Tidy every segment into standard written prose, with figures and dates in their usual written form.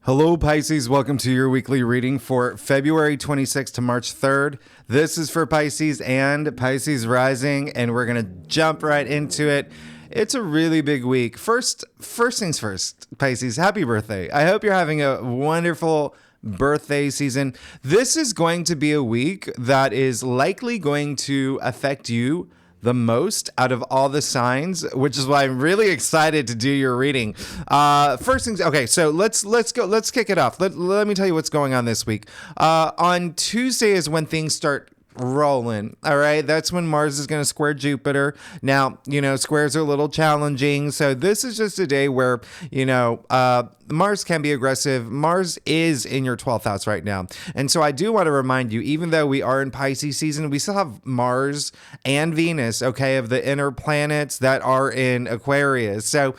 Hello, Pisces. Welcome to your weekly reading for February 26th to March 3rd. This is for Pisces and Pisces rising, and we're going to jump right into it. It's a really big week. First things first, Pisces, happy birthday. I hope you're having a wonderful birthday season. This is going to be a week that is likely going to affect you the most out of all the signs, which is why I'm really excited to do your reading. First things, okay, so let's kick it off. Let me tell you what's going on this week. On Tuesday is when things start rolling. All right. That's when Mars is going to square Jupiter. Now, squares are a little challenging. So this is just a day where, Mars can be aggressive. Mars is in your 12th house right now. And so I do want to remind you, even though we are in Pisces season, we still have Mars and Venus, okay, of the inner planets that are in Aquarius. So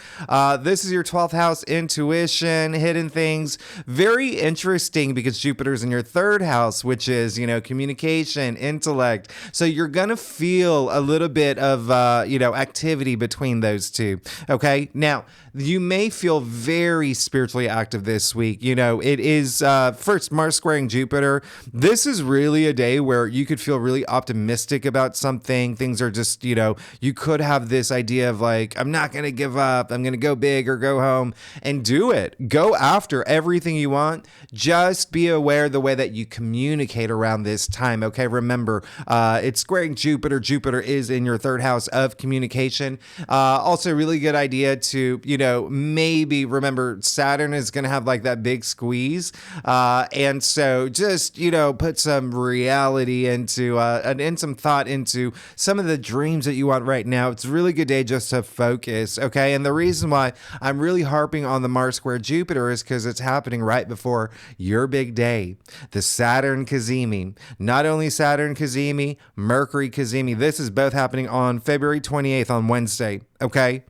this is your 12th house, intuition, hidden things. Very interesting because Jupiter's in your 3rd house, which is, communication, intellect. So you're going to feel a little bit of, activity between those two. Okay. Now, you may feel very spiritually active this week. It is first Mars squaring Jupiter. This is really a day where you could feel really optimistic about something. Things are just, you could have this idea of like, I'm not going to give up. I'm going to go big or go home and do it. Go after everything you want. Just be aware the way that you communicate around this time. Okay. Remember, it's squaring Jupiter. Jupiter is in your 3rd house of communication. Also really good idea to, maybe remember Saturn is going to have like that big squeeze. And so just, put some reality into, and some thought into some of the dreams that you want right now. It's a really good day just to focus. Okay. And the reason why I'm really harping on the Mars square Jupiter is because it's happening right before your big day, the Saturn Cazimi. Not only Saturn Cazimi, Mercury Cazimi. This is both happening on February 28th on Wednesday. Okay.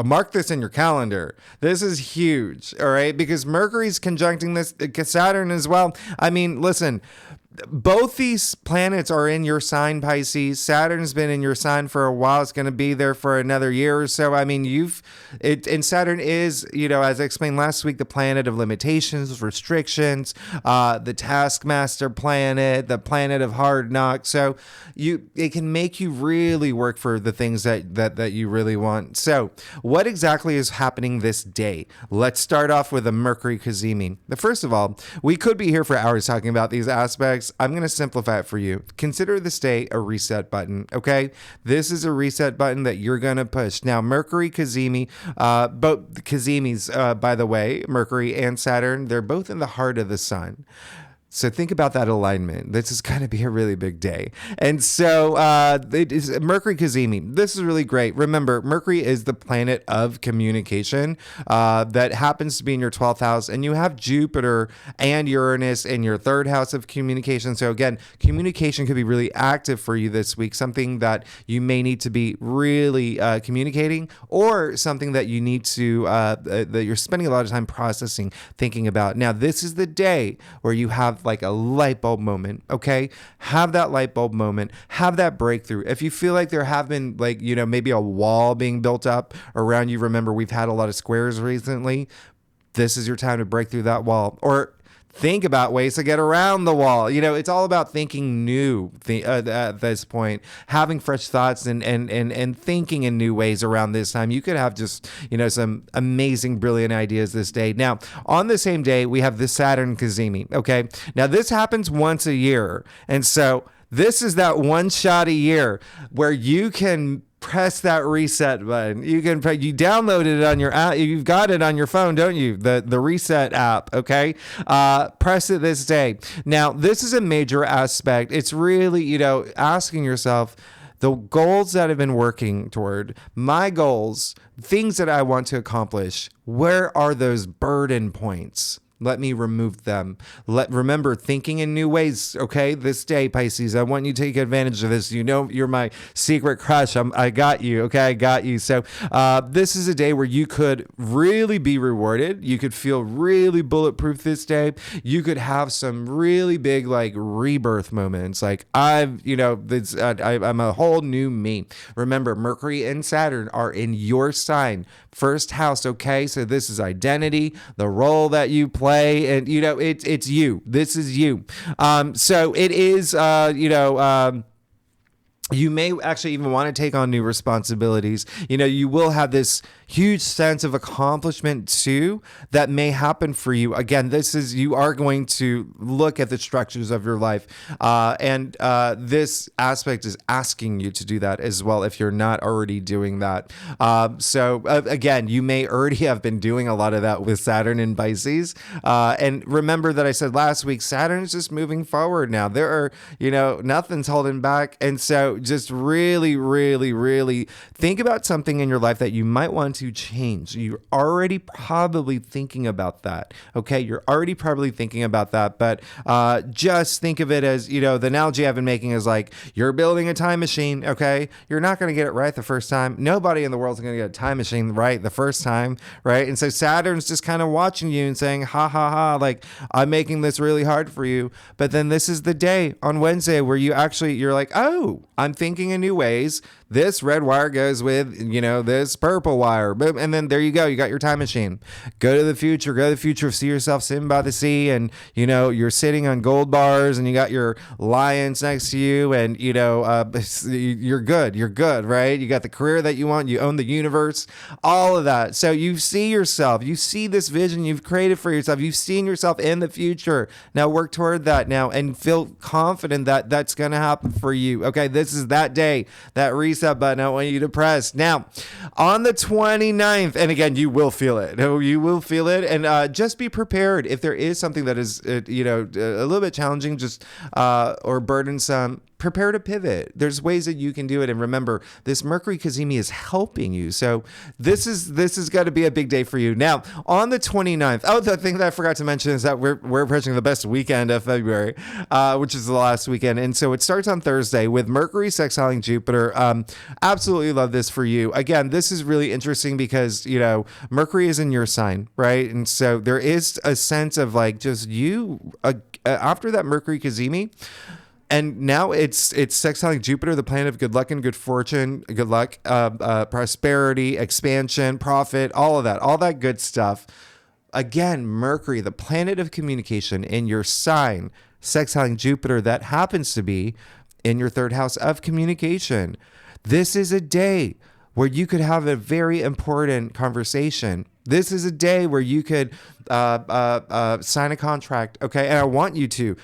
Mark this in your calendar. This is huge. All right. Because Mercury's conjuncting this Saturn as well. I mean, listen, both these planets are in your sign, Pisces. Saturn's been in your sign for a while. It's going to be there for another year or so. I mean, and Saturn is, as I explained last week, the planet of limitations, restrictions, the taskmaster planet, the planet of hard knocks. So it can make you really work for the things that you really want. So what exactly is happening this day? Let's start off with a Mercury Cazimi. First of all, we could be here for hours talking about these aspects. I'm going to simplify it for you. Consider this day a reset button, okay? This is a reset button that you're going to push. Now, Mercury Cazimi, both Cazimis, by the way, Mercury and Saturn, they're both in the heart of the sun. So think about that alignment. This is going to be a really big day. And so it is Mercury Cazimi. This is really great. Remember, Mercury is the planet of communication that happens to be in your 12th house. And you have Jupiter and Uranus in your 3rd house of communication. So again, communication could be really active for you this week. Something that you may need to be really communicating, or something that you need to, that you're spending a lot of time processing, thinking about. Now, this is the day where you have like a light bulb moment. Okay. Have that light bulb moment, have that breakthrough. If you feel like there have been like, maybe a wall being built up around you, remember we've had a lot of squares recently. This is your time to break through that wall, or think about ways to get around the wall. It's all about thinking new at this point, having fresh thoughts and thinking in new ways around this time. You could have just, some amazing, brilliant ideas this day. Now, on the same day, we have the Saturn Cazimi. Okay. Now, this happens once a year. And so this is that one shot a year where you can press that reset button. You downloaded it on your app. You've got it on your phone, don't you? The reset app. Okay. Press it this day. Now, this is a major aspect. It's really, asking yourself the goals that I've been working toward, my goals, things that I want to accomplish. Where are those burden points? Let me remove them. Remember, thinking in new ways, okay? This day, Pisces, I want you to take advantage of this. You know, you're my secret crush. I got you, okay? I got you. So this is a day where you could really be rewarded. You could feel really bulletproof this day. You could have some really big, like, rebirth moments. Like, I'm a whole new me. Remember, Mercury and Saturn are in your sign, first house, okay? So this is identity, the role that you play, and it's you. This is you. So it is you may actually even want to take on new responsibilities. You will have this huge sense of accomplishment too that may happen for you. Again, you are going to look at the structures of your life. And this aspect is asking you to do that as well if you're not already doing that. So again, you may already have been doing a lot of that with Saturn in Pisces. And remember that I said last week, Saturn is just moving forward now. There are, nothing's holding back. And so just really, really, really think about something in your life that you might want to change. You're already probably thinking about that. Okay. You're already probably thinking about that, but just think of it as, the analogy I've been making is like, you're building a time machine. Okay. You're not going to get it right the first time. Nobody in the world is going to get a time machine right the first time. Right. And so Saturn's just kind of watching you and saying, ha ha ha, like, I'm making this really hard for you. But then this is the day on Wednesday where you're like, oh, I'm thinking in new ways. This red wire goes with, this purple wire. Boom. And then there you go. You got your time machine. Go to the future. See yourself sitting by the sea and, you're sitting on gold bars and you got your lions next to you and, you're good, right? You got the career that you want. You own the universe, all of that. So you see yourself. You see this vision you've created for yourself. You've seen yourself in the future. Now work toward that now and feel confident that that's going to happen for you. Okay. This is that day, that reset button I want you to press. Now, on the 29th, and again, you will feel it. You will feel it. And just be prepared if there is something that is, a little bit challenging, or burdensome. Prepare to pivot. There's ways that you can do it. And remember, this Mercury Cazimi is helping you. So this is going to be a big day for you. Now, on the 29th, the thing that I forgot to mention is that we're approaching the best weekend of February, which is the last weekend. And so it starts on Thursday with Mercury sextiling Jupiter. Absolutely love this for you. Again, this is really interesting because, Mercury is in your sign, right? And so there is a sense of like just you after that Mercury Cazimi. And now it's sextiling Jupiter, the planet of good luck and good fortune, good luck, prosperity, expansion, profit, all of that good stuff. Again, Mercury, the planet of communication in your sign, sextiling Jupiter, that happens to be in your third house of communication. This is a day where you could have a very important conversation. This is a day where you could sign a contract, okay? And I want you to.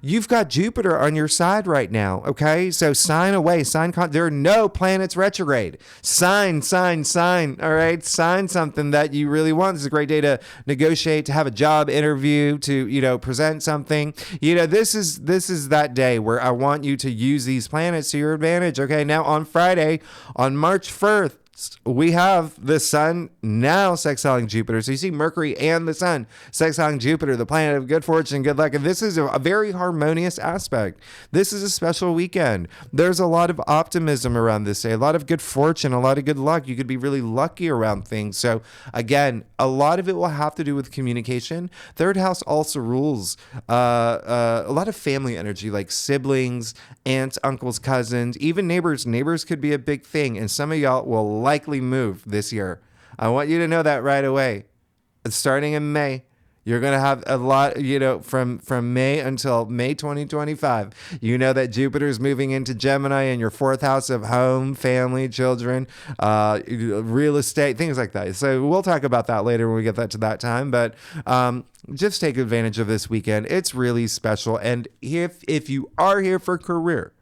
You've got Jupiter on your side right now, okay? So sign away, there are no planets retrograde. Sign, all right? Sign something that you really want. This is a great day to negotiate, to have a job interview, to, present something. This is that day where I want you to use these planets to your advantage, okay? Now on Friday, on March 1st, we have the sun now sextiling Jupiter. So you see Mercury and the sun sextiling Jupiter, the planet of good fortune, good luck. And this is a very harmonious aspect. This is a special weekend. There's a lot of optimism around this day, a lot of good fortune, a lot of good luck. You could be really lucky around things. So again, a lot of it will have to do with communication. Third house also rules a lot of family energy, like siblings, aunts, uncles, cousins, even neighbors. Neighbors could be a big thing. And some of y'all will likely move this year. I want you to know that right away. Starting in May, you're going to have a lot, from May until May 2025. That Jupiter's moving into Gemini in your fourth house of home, family, children, real estate, things like that. So we'll talk about that later when we get to that time. But just take advantage of this weekend. It's really special. And if you are here for career,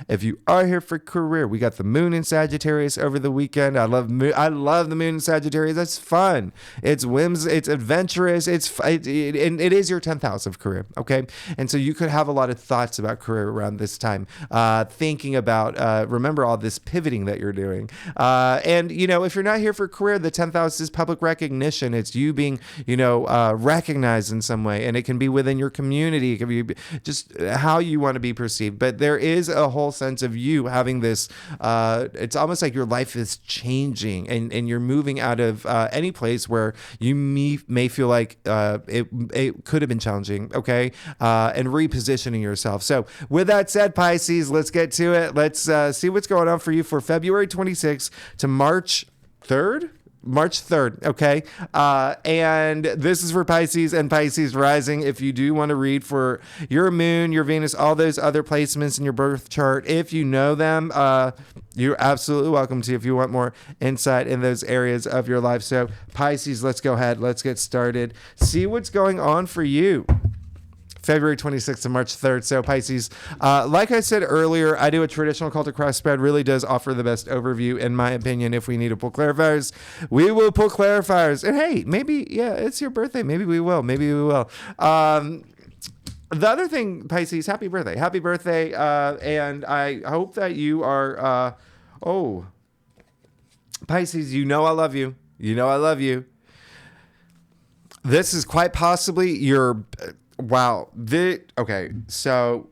If you are here for career, we got the moon in Sagittarius over the weekend. I love the moon in Sagittarius. That's fun. It's it's adventurous. And it is your 10th house of career. Okay. And so you could have a lot of thoughts about career around this time, thinking about, remember all this pivoting that you're doing. And, if you're not here for career, the 10th house is public recognition. It's you being, recognized in some way, and it can be within your community. It can be just how you want to be perceived. But there is a whole sense of you having this, it's almost like your life is changing, and you're moving out of any place where you may feel like it could have been challenging, okay? And repositioning yourself. So with that said, Pisces, let's get to it. Let's see what's going on for you for February 26th to March 3rd. March 3rd, okay? And this is for Pisces and Pisces rising. If you do want to read for your moon, your Venus, all those other placements in your birth chart, if you know them, you're absolutely welcome to if you want more insight in those areas of your life. So Pisces, let's go ahead. Let's get started. See what's going on for you. February 26th to March 3rd. So Pisces, like I said earlier, I do a traditional call to cross spread, really does offer the best overview, in my opinion. If we need to pull clarifiers, we will pull clarifiers. And hey, maybe, it's your birthday. Maybe we will. The other thing, Pisces, happy birthday. Happy birthday. And I hope that you are, Pisces, I love you. I love you. This is quite possibly your... Wow. Okay. So,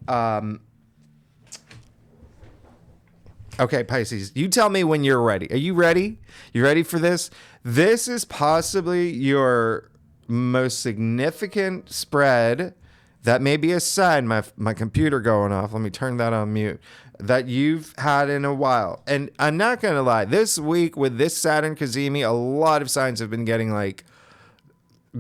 okay, Pisces, you tell me when you're ready. Are you ready? You ready for this? This is possibly your most significant spread. That may be a sign, my computer going off. Let me turn that on mute. That you've had in a while. And I'm not going to lie. This week with this Saturn Cazimi, a lot of signs have been getting like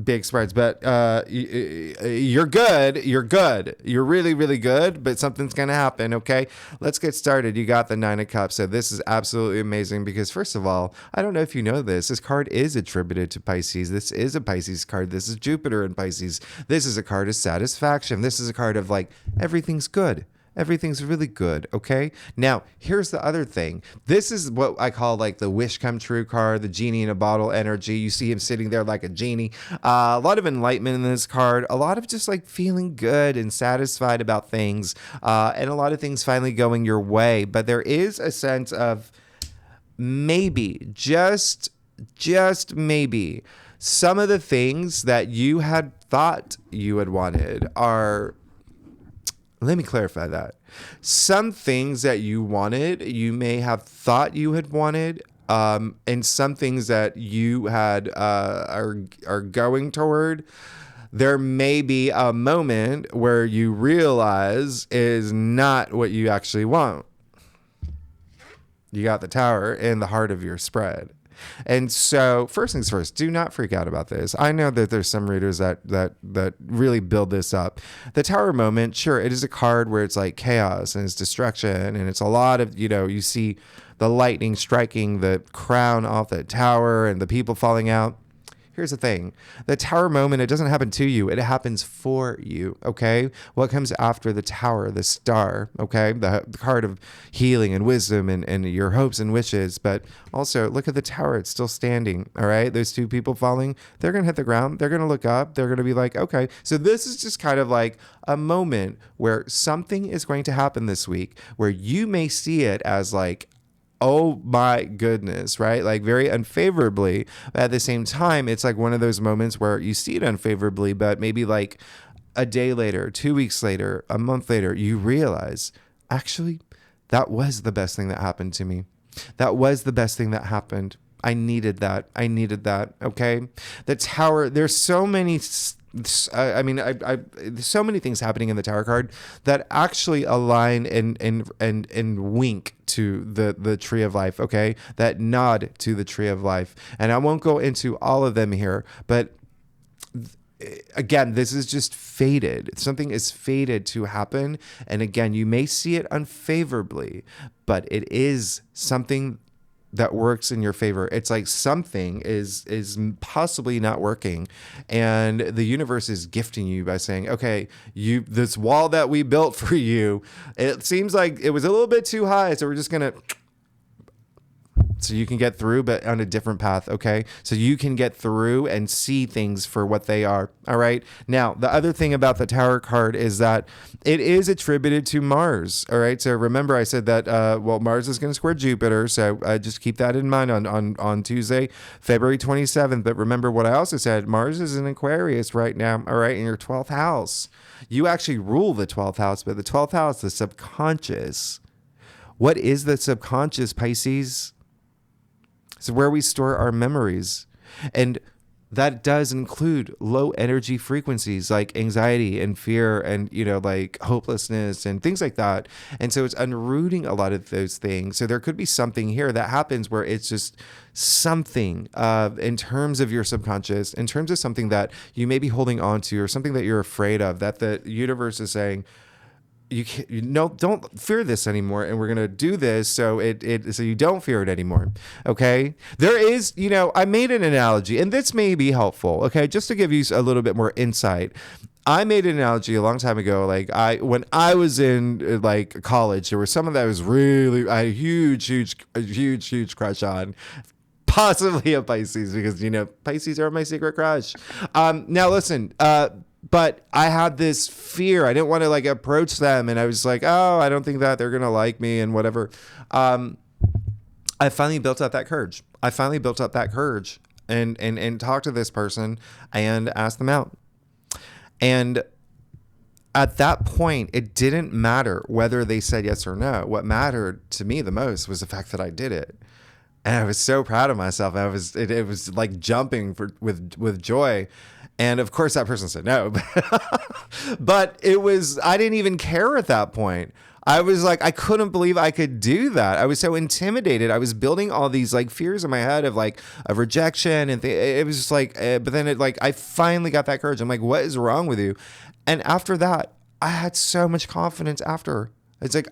big spreads, but you're good. You're really, really good, but something's going to happen, okay? Let's get started. You got the 9 of Cups, so this is absolutely amazing because, first of all, I don't know if you know this card is attributed to Pisces. This is a Pisces card. This is Jupiter in Pisces. This is a card of satisfaction. This is a card of, like, everything's good. Everything's really good, okay? Now, here's the other thing. This is what I call like the wish come true card, the genie in a bottle energy. You see him sitting there like a genie. A lot of enlightenment in this card. A lot of just like feeling good and satisfied about things. And a lot of things finally going your way. But there is a sense of maybe, just maybe, some of the things that you had thought you had wanted are... Let me clarify that. Some things that you wanted, you may have thought you had wanted, and some things that you had are going toward. There may be a moment where you realize is not what you actually want. You got the Tower in the heart of your spread. And so, first things first, do not freak out about this. I know that there's some readers that really build this up. The Tower moment, sure, it is a card where it's like chaos and it's destruction, and it's a lot of, you see the lightning striking the crown off the tower and the people falling out. Here's the thing. The Tower moment, it doesn't happen to you. It happens for you, okay? What comes after the Tower, the star, okay? The card of healing and wisdom and your hopes and wishes. But also, look at the Tower. It's still standing, all right? Those two people falling, they're going to hit the ground. They're going to look up. They're going to be like, okay. So this is just kind of like a moment where something is going to happen this week where you may see it as like, oh my goodness, right? Like very unfavorably. But at the same time, it's like one of those moments where you see it unfavorably, but maybe like a day later, 2 weeks later, a month later, you realize, actually, that was the best thing that happened to me. That was the best thing that happened. I needed that. Okay. The Tower, there's so many there's so many things happening in the Tower card that actually align and wink to the Tree of Life, okay? That nod to the Tree of Life. And I won't go into all of them here, but again, this is just fated. Something is fated to happen. And again, you may see it unfavorably, but it is something that works in your favor. It's like something is possibly not working, and the universe is gifting you by saying, okay, this wall that we built for you, it seems like it was a little bit too high, so we're just gonna, so you can get through, but on a different path. Okay. So you can get through and see things for what they are. All right. Now, the other thing about the Tower card is that it is attributed to Mars. All right. So remember I said that, Mars is going to square Jupiter. So just keep that in mind on Tuesday, February 27th. But remember what I also said, Mars is in Aquarius right now. All right. In your 12th house, you actually rule the 12th house, but the 12th house, the subconscious. What is the subconscious, Pisces? It's where we store our memories. And that does include low energy frequencies like anxiety and fear and, like hopelessness and things like that. And so it's unrooting a lot of those things. So there could be something here that happens where it's just something in terms of your subconscious, in terms of something that you may be holding on to or something that you're afraid of, that the universe is saying, don't fear this anymore, and we're gonna do this so so you don't fear it anymore. Okay, there is, I made an analogy, and this may be helpful. Okay, just to give you a little bit more insight. I made an analogy a long time ago. Like when I was in like college, there was someone that I had a huge crush on. Possibly a Pisces, because Pisces are my secret crush. Now listen, but I had this fear. I didn't want to like approach them, and I was like, oh, I don't think that they're gonna like me and whatever. I finally built up that courage. And talked to this person and asked them out. And at that point, it didn't matter whether they said yes or no. What mattered to me the most was the fact that I did it. And I was so proud of myself. It was like jumping with joy. And of course that person said no, but I didn't even care at that point. I was like, I couldn't believe I could do that. I was so intimidated. I was building all these like fears in my head of rejection and it was just like, but then I finally got that courage. I'm like, what is wrong with you? And after that, I had so much confidence after. It's like,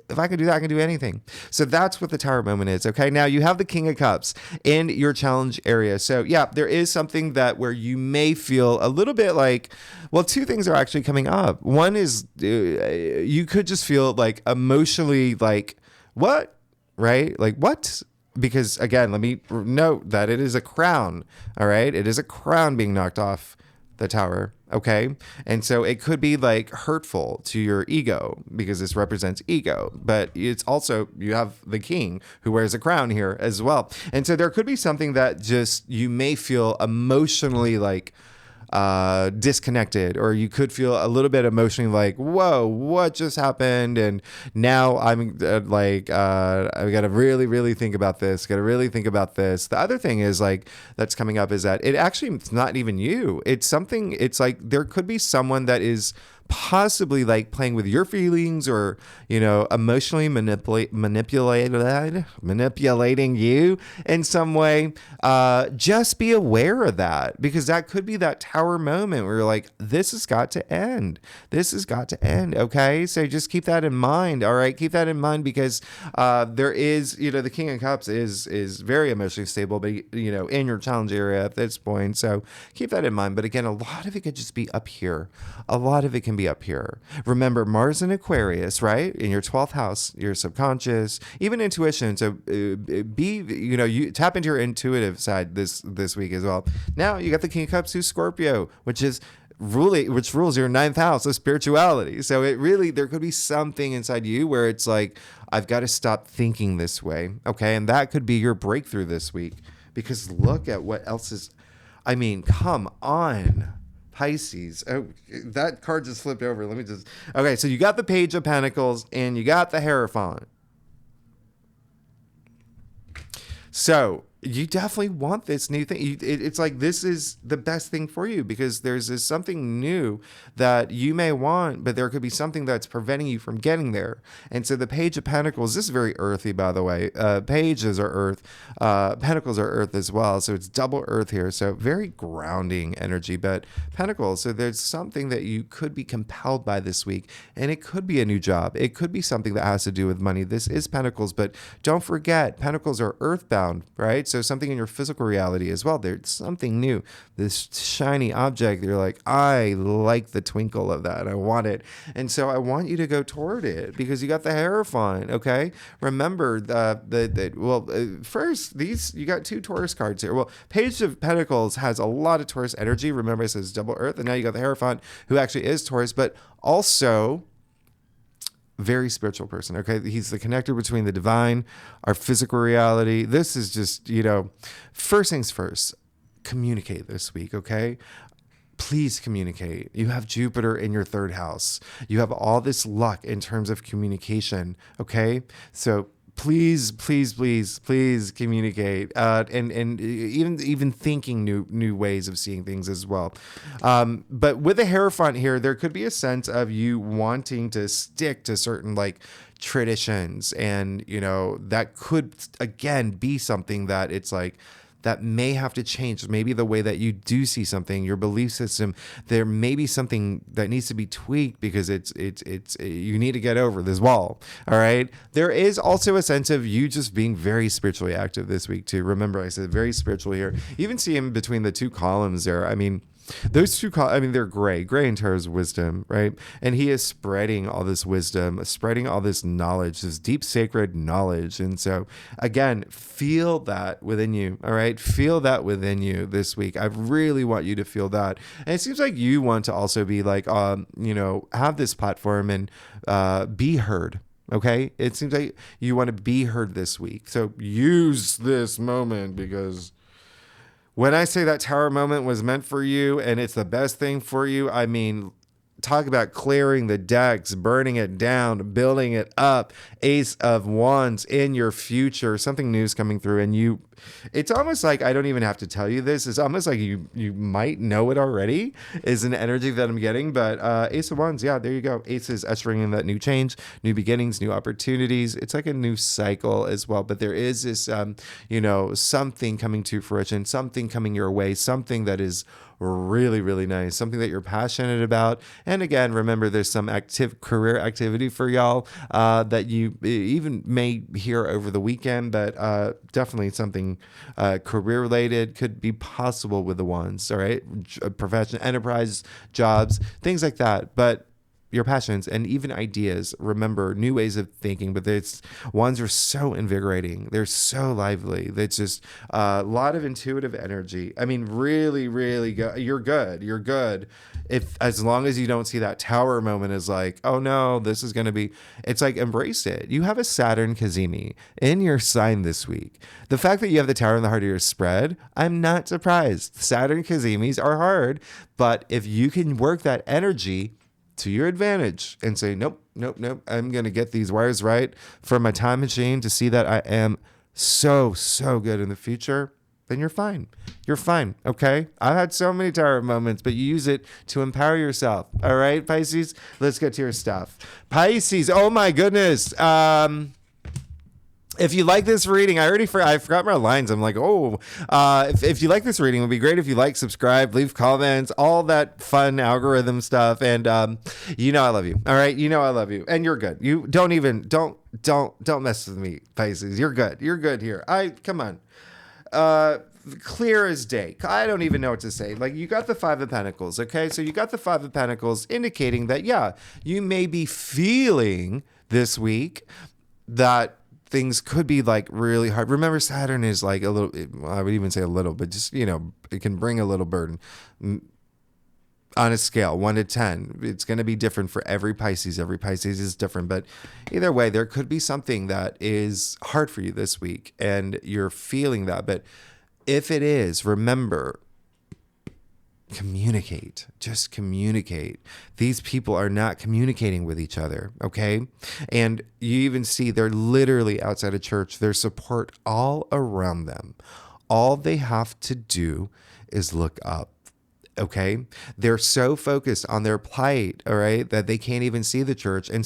if I could do that, I can do anything. So that's what the Tower moment is. Okay. Now you have the King of Cups in your challenge area. So yeah, there is something where you may feel a little bit like, well, two things are actually coming up. One is you could just feel like emotionally like, what? Right? Like what? Because again, let me note that it is a crown. All right. It is a crown being knocked off the Tower. Okay. And so it could be like hurtful to your ego because this represents ego, but it's also, you have the king who wears a crown here as well. And so there could be something that just, you may feel emotionally like disconnected, or you could feel a little bit emotionally like, whoa, what just happened? And now I'm I've got to really think about this. The other thing is that's coming up is that it's not even you. It's something, it's like there could be someone that is possibly like playing with your feelings or, emotionally manipulating you in some way. Just be aware of that, because that could be that Tower moment where you're like, this has got to end. Okay. So just keep that in mind. All right. Keep that in mind because, there is, the King of Cups is very emotionally stable, but in your challenge area at this point. So keep that in mind. But again, a lot of it could just be up here. A lot of it can be up here. Remember, Mars in Aquarius, right? In your 12th house, your subconscious, even intuition. So you tap into your intuitive side this week as well. Now you got the King of Cups, who's Scorpio, which rules your 9th house of spirituality. So there could be something inside you where it's like, I've got to stop thinking this way. Okay. And that could be your breakthrough this week, because look at what else is, come on. Pisces. Oh, that card just flipped over. Okay, so you got the Page of Pentacles and you got the Hierophant. So you definitely want this new thing. It's like this is the best thing for you because there's this something new that you may want, but there could be something that's preventing you from getting there. And so the Page of Pentacles, this is very earthy, by the way. Pages are earth, Pentacles are earth as well. So it's double earth here. So very grounding energy, but Pentacles. So there's something that you could be compelled by this week, and it could be a new job. It could be something that has to do with money. This is Pentacles, but don't forget, Pentacles are earthbound, right? So something in your physical reality as well. There's something new, this shiny object. You're like, I like the twinkle of that. I want it. And so I want you to go toward it because you got the Hierophant. Okay. Remember first, you got 2 Taurus cards here. Well, Page of Pentacles has a lot of Taurus energy. Remember, it says double earth. And now you got the Hierophant, who actually is Taurus, but also very spiritual person. Okay. He's the connector between the divine, our physical reality. This is just, first things first, communicate this week. Okay. Please communicate. You have Jupiter in your 3rd house. You have all this luck in terms of communication. Okay. So please communicate, and even thinking new ways of seeing things as well. But with the Hierophant here, there could be a sense of you wanting to stick to certain like traditions, and that could again be something that it's like that may have to change. Maybe the way that you do see something, your belief system, there may be something that needs to be tweaked because it's you need to get over this wall. All right. There is also a sense of you just being very spiritually active this week too. Remember, I said very spiritual here. You even see him between the 2 columns there. I mean, those 2 they're gray in tarot's wisdom, right? And he is spreading all this wisdom, spreading all this knowledge, this deep sacred knowledge. And so again, feel that within you. All right. Feel that within you this week. I really want you to feel that. And it seems like you want to also be like, have this platform and be heard. Okay. It seems like you want to be heard this week. So use this moment, because when I say that Tower moment was meant for you and it's the best thing for you, I mean, talk about clearing the decks, burning it down, building it up. Ace of Wands in your future, something new is coming through, and it's almost like I don't even have to tell you this. It's almost like you might know it already, is an energy that I'm getting. But Ace of Wands, yeah, there you go. Ace is ushering in that new change, new beginnings, new opportunities. It's like a new cycle as well. But there is this, something coming to fruition, something coming your way, something that is really, really nice, something that you're passionate about. And again, remember, there's some active career activity for y'all that you even may hear over the weekend, but definitely something career related could be possible with the Wands. All right. Professional, enterprise, jobs, things like that. But your passions and even ideas, remember, new ways of thinking, but Wands are so invigorating. They're so lively. It's just a lot of intuitive energy. I mean, really, really good. You're good. As long as you don't see that Tower moment as like, oh no, this is going to be, it's like, embrace it. You have a Saturn Cazimi in your sign this week. The fact that you have the Tower in the heart of your spread, I'm not surprised. Saturn Cazimis are hard, but if you can work that energy to your advantage and say, nope, I'm going to get these wires right for my time machine to see that I am so good in the future, then you're fine. You're fine. Okay. I've had so many Tower moments, but you use it to empower yourself. All right, Pisces, let's get to your stuff. Pisces. Oh my goodness. If you like this reading, I forgot my lines. I'm like, if you like this reading, it would be great if you like, subscribe, leave comments, all that fun algorithm stuff. And I love you. All right. I love you. And you're good. You don't mess with me, Pisces. You're good. You're good here. Come on. Clear as day. I don't even know what to say. Like, you got the 5 of Pentacles. Okay. So you got the 5 of Pentacles indicating that, yeah, you may be feeling this week that things could be like really hard. Remember, Saturn is like a little, I would even say a little, but just, it can bring a little burden on a scale 1 to 10. It's going to be different for every Pisces. Every Pisces is different, but either way, there could be something that is hard for you this week and you're feeling that. But if it is, remember, communicate. Just communicate. These people are not communicating with each other, okay? And you even see they're literally outside of church. There's support all around them. all they have to do is look up. Okay. They're so focused on their plight, all right, that they can't even see the church. And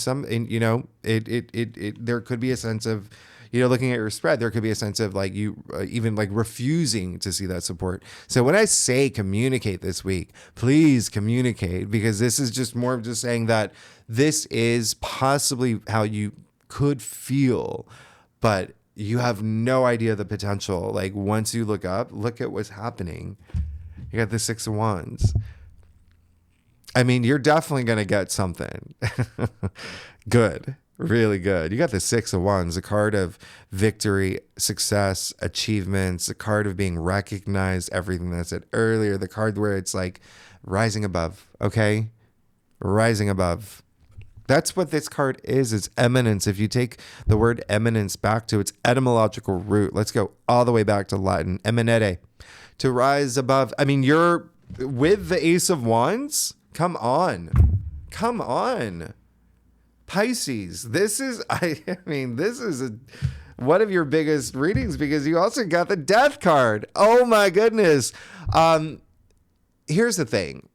there could be a sense of, looking at your spread, there could be a sense of like you even like refusing to see that support. So when I say communicate this week, please communicate, because this is just more of just saying that this is possibly how you could feel, but you have no idea the potential. Like once you look up, look at what's happening. You got the 6 of Wands. I mean, you're definitely going to get something good, really good. You got the 6 of Wands, a card of victory, success, achievements, a card of being recognized, everything that I said earlier, the card where it's like rising above, okay? Rising above. That's what this card is. It's eminence. If you take the word eminence back to its etymological root, let's go all the way back to Latin, eminere, to rise above. I mean, you're with the Ace of Wands. Come on. Pisces. This is one of your biggest readings, because you also got the Death card. Oh my goodness. Here's the thing.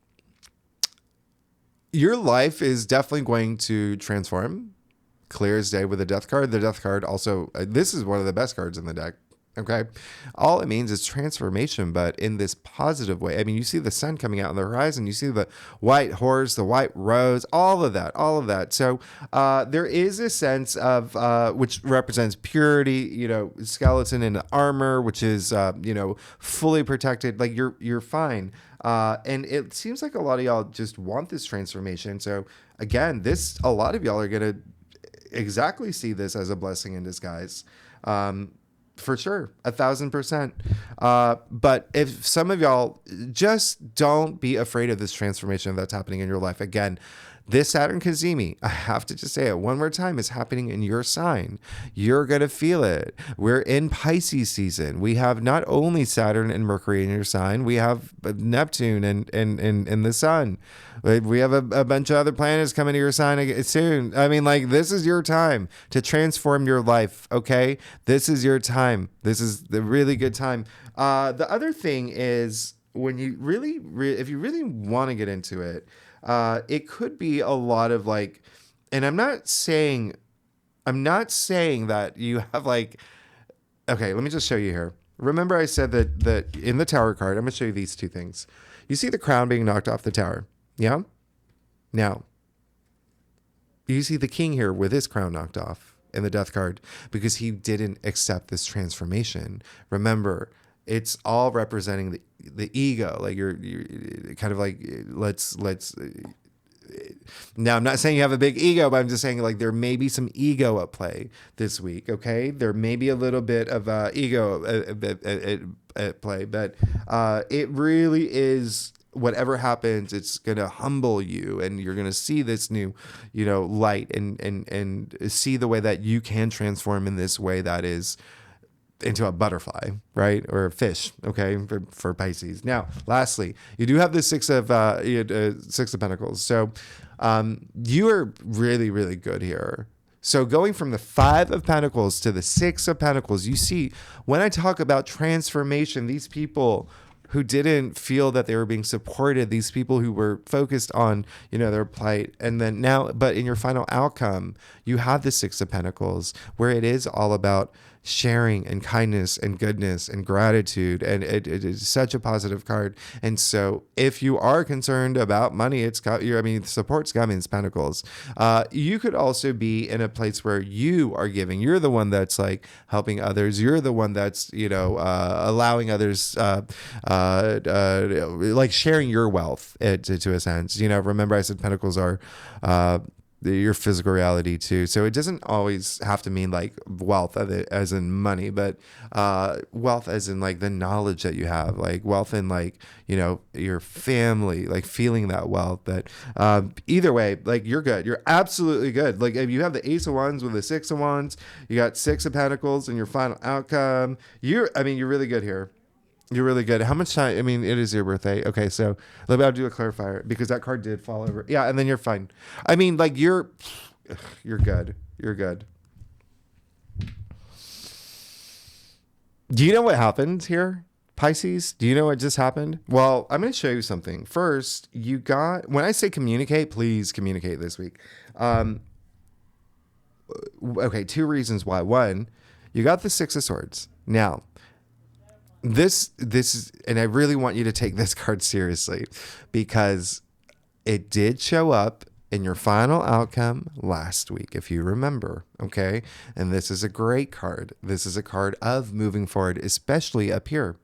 Your life is definitely going to transform. Clear as day with the Death card. The Death card also, this is one of the best cards in the deck. Okay. All it means is transformation, but in this positive way. I mean, you see the sun coming out on the horizon, you see the white horse, the white rose, all of that. So there is a sense of, which represents purity, skeleton in armor, which is, fully protected. Like you're fine. And it seems like a lot of y'all just want this transformation. So again, a lot of y'all are going to exactly see this as a blessing in disguise. For sure, 1,000%. But if some of y'all, just don't be afraid of this transformation that's happening in your life. Again, this Saturn Cazimi, I have to just say it one more time, is happening in your sign. You're going to feel it. We're in Pisces season. We have not only Saturn and Mercury in your sign, we have Neptune and the sun. We have a bunch of other planets coming to your sign soon. I mean, like, this is your time to transform your life, okay? This is your time. This is the really good time. The other thing is, when you really, if you really want to get into it, it could be a lot of like, and I'm not saying that you have like, okay, let me just show you here. Remember I said that in the Tower card, I'm going to show you these two things. You see the crown being knocked off the tower. Yeah. Now you see the king here with his crown knocked off in the Death card, because he didn't accept this transformation. Remember, it's all representing the ego. Like you're kind of like, let's now, I'm not saying you have a big ego, but I'm just saying like there may be some ego at play this week. Okay. There may be a little bit of ego at play, but it really is, whatever happens, it's going to humble you, and you're going to see this new, light and see the way that you can transform in this way that is into a butterfly, right? Or a fish, okay, for Pisces. Now, lastly, you do have the Six of Pentacles. So you are really, really good here. So going from the 5 of Pentacles to the 6 of Pentacles, you see, when I talk about transformation, these people who didn't feel that they were being supported, these people who were focused on, their plight. And then now, but in your final outcome, you have the 6 of Pentacles, where it is all about sharing and kindness and goodness and gratitude. And it is such a positive card. And so if you are concerned about money, support's coming, it's Pentacles. You could also be in a place where you are giving. You're the one that's like helping others. You're the one that's, allowing others, like sharing your wealth to a sense. Remember I said Pentacles are, your physical reality too. So it doesn't always have to mean like wealth as in money, but wealth as in like the knowledge that you have, like wealth in like, your family, like feeling that wealth. But either way, like you're good. You're absolutely good. Like if you have the Ace of Wands with the 6 of Wands, you got 6 of Pentacles in your final outcome. You're really good here. You're really good. How much time? I mean, it is your birthday. Okay, so let me do a clarifier, because that card did fall over. Yeah, and then you're fine. I mean, like you're good. You're good. Do you know what happened here, Pisces? Do you know what just happened? Well, I'm going to show you something. First, when I say communicate, please communicate this week. Okay, two reasons why. One, you got the Six of Swords. Now, this is, and I really want you to take this card seriously because it did show up in your final outcome last week, if you remember, okay? And this is a great card. This is a card of moving forward, especially up here,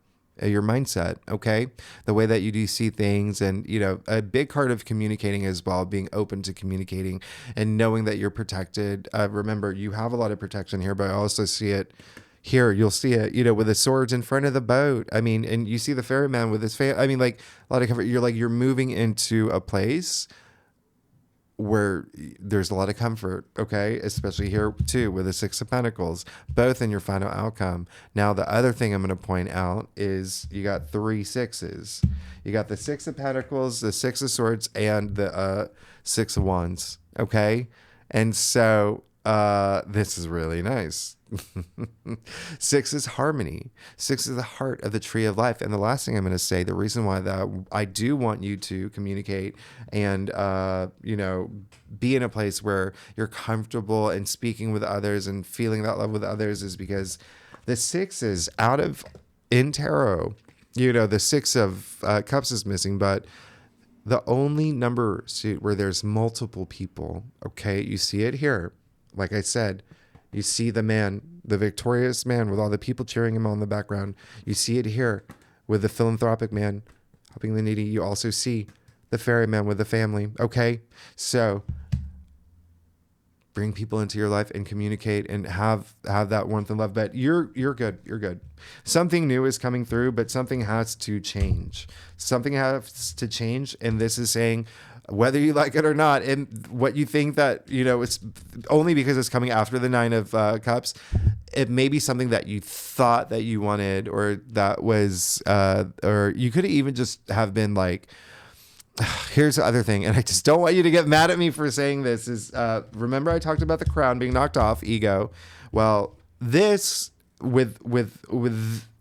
your mindset, okay? The way that you do see things, and, you know, a big card of communicating as well, being open to communicating and knowing that you're protected. Remember, you have a lot of protection here, but I also see it here. You'll see it, you know, with the swords in front of the boat. I mean, and you see the ferryman with his I mean, like a lot of comfort. You're moving into a place where there's a lot of comfort, okay? Especially here too with the Six of Pentacles, both in your final outcome. Now, the other thing I'm going to point out is you got 3 sixes. You got the Six of Pentacles, the Six of Swords, and the Six of Wands, okay? And so this is really nice. 6 is harmony. 6 is the heart of the tree of life. And the last thing I'm going to say, the reason why that I do want you to communicate and, you know, be in a place where you're comfortable and speaking with others and feeling that love with others is because the 6 is in tarot, you know, the 6 of cups is missing, but the only number suit where there's multiple people, okay, you see it here. Like I said, you see the man, the victorious man with all the people cheering him on in the background. You see it here with the philanthropic man helping the needy. You also see the ferryman with the family. Okay, so bring people into your life and communicate and have that warmth and love. But you're good. You're good. Something new is coming through, but something has to change. Something has to change, and this is saying, whether you like it or not, and what you think that, you know, it's only because it's coming after the 9 of Cups. It may be something that you thought that you wanted, or that was, or you could even just have been like, here's the other thing. And I just don't want you to get mad at me for saying this is, remember I talked about the crown being knocked off, ego. Well, this with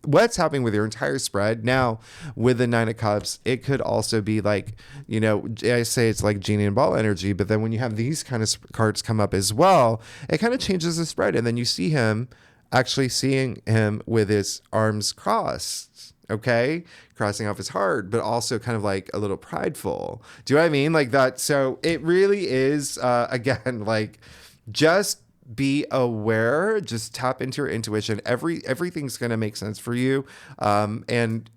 what's happening with your entire spread now with the 9 of Cups, it could also be like, you know, I say it's like genie and ball energy, but then when you have these kind of cards come up as well, it kind of changes the spread. And then you see him actually seeing him with his arms crossed, okay, crossing off his heart, but also kind of like a little prideful. Do you know what I mean? Like that. So it really is, again, like just be aware, just tap into your intuition. Everything's going to make sense for you. And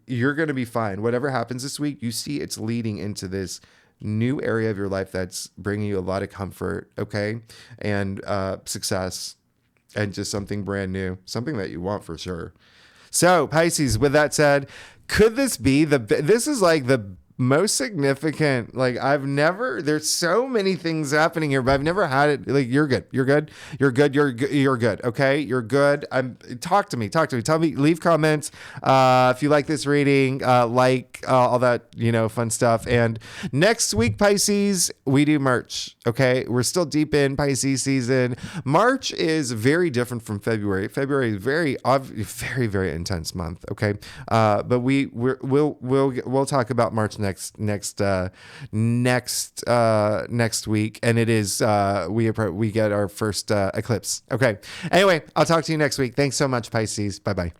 you're going to be fine. Whatever happens this week, you see it's leading into this new area of your life that's bringing you a lot of comfort. Okay. And, success, and just something brand new, something that you want for sure. So Pisces, with that said, could this be this is like the most significant, like there's so many things happening here, but I've never had it. Like, you're good. Okay. You're good. Talk to me. Tell me, leave comments. If you like this reading, all that, you know, fun stuff. And next week, Pisces, we do March. Okay. We're still deep in Pisces season. March is very different from February. February is very, very intense month. Okay. But we'll talk about March next week, and it is we get our first eclipse. Okay. Anyway, I'll talk to you next week. Thanks so much, Pisces. Bye bye.